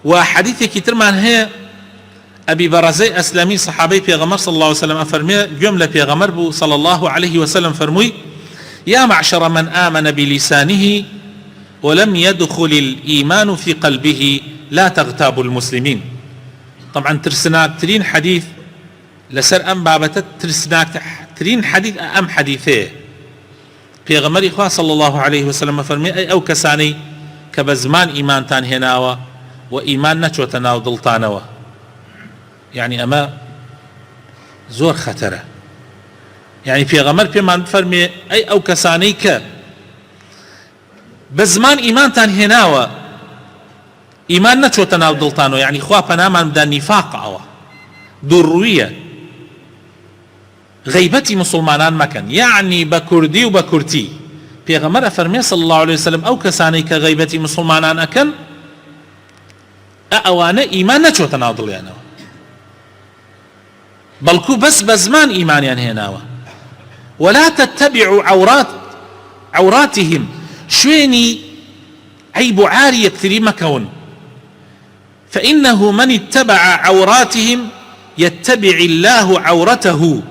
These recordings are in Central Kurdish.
وحديثك ترمان هي أبي برزي أسلامي صحابي بيغمر صلى الله عليه وسلم أفرمي جملة بيغمر صلى الله عليه وسلم فرمي يا معشر من آمن بلسانه ولم يدخل الإيمان في قلبه لا تغتابوا المسلمين. طبعا ترسناك ترين حديث لسر أم بابتت ترسناك ترين حديث أم حديثه بيغمر إخوة صلى الله عليه وسلم فرمي أي أو كساني كبزمان إيمان تان هناوا وإيمان نتوتنا وضلطانوا، يعني أما زور خطرة. يعني بيغمر بيمان فرمي أي أو كساني بزمان إيمان تان هناوا إيمان نتوتنا وضلطانوا، يعني إخوة بنامان بدان نفاق أوا دروية غيبتي مسلمانان مكان، يعني بكردي وبكرتي بيغمر فرمي صلى الله عليه وسلم أو كساني كغيبتي مسلمانان أكن أوانا إيمان نتشو تناضل يعني بلكو بس بزمان إيمان يعني هناوا. ولا تتبعوا عوراتهم شويني عيب عاري يكثري مكون، فإنه من اتبع عوراتهم يتبع الله عورته.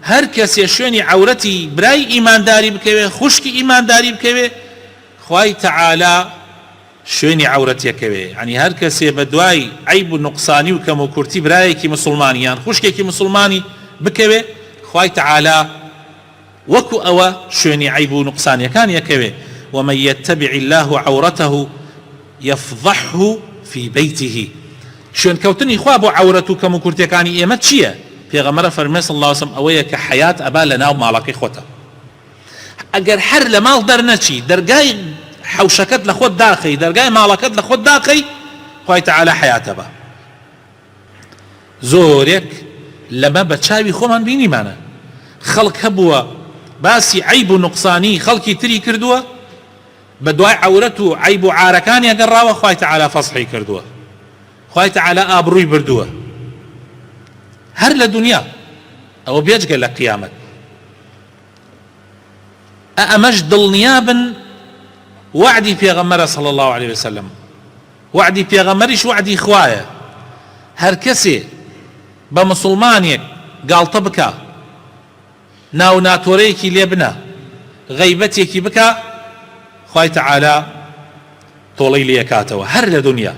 هر کسی شوێنی عورەتی برای ئیمانداری بکەوێ خوشکی ئیمانداری بکەوێ خوای تەعالا شوێنی عورەتیەکەوێ. يعني هر کەسێ بە دوای عیب و نوقسانی و کەم و کورتی برایەکی مسلمانی یان خوشکێکی مسلمانی بکەوێ خوای تەعالا وەکو ئەوە شوێنی عیب و نوقسانیەکان یەکەوێ. ومن يتبع الله عورته يفضحه في بيته. شوێن کەوتنی خوا بۆ عورەت و کەم و کورتیەکانی ئێمە چییە؟ پێغەمبەر فەرمێ صلی الله علیه وسلم ئەوەیە کە حەیات ئەبا لە ناو ماڵەکەی خۆتە. ئەگەر هەر لە ماڵ دەرنەچی دەرگای حەوشەکەت لە خۆت داخەی دەرگای ماڵەکەت لە خۆت داخەی خوای تەعالا حەیات ئەبا. زۆرێک لەمە بە چاوی خۆمان بینیمانە خەڵک هەبووە باسی عیب و نوقسانی خەڵکی تری کردووە بە دوای عورەت و عیب و عارەکانی ئەگەڕاوە خوای تەعالا فەسحی کردووە، خوای تەعالا ئابڕووی بردووە هەر لە دنیا ئەوە بێجگە لە قیامەت. ئەمەش دڵنیابن وعدی پێغەمبەرە صلی الله عليه وسلم، وعدی پێغەمبەریش وعدی خوایە. هەر کەسێ بە مسلمانێک گاڵتە بکە ناو ناتۆرەیەکی لێ بنە غەیبەتێکی بکە خوای تەعالا تۆڵەی لێ کاتەوە هەر لە دنیا.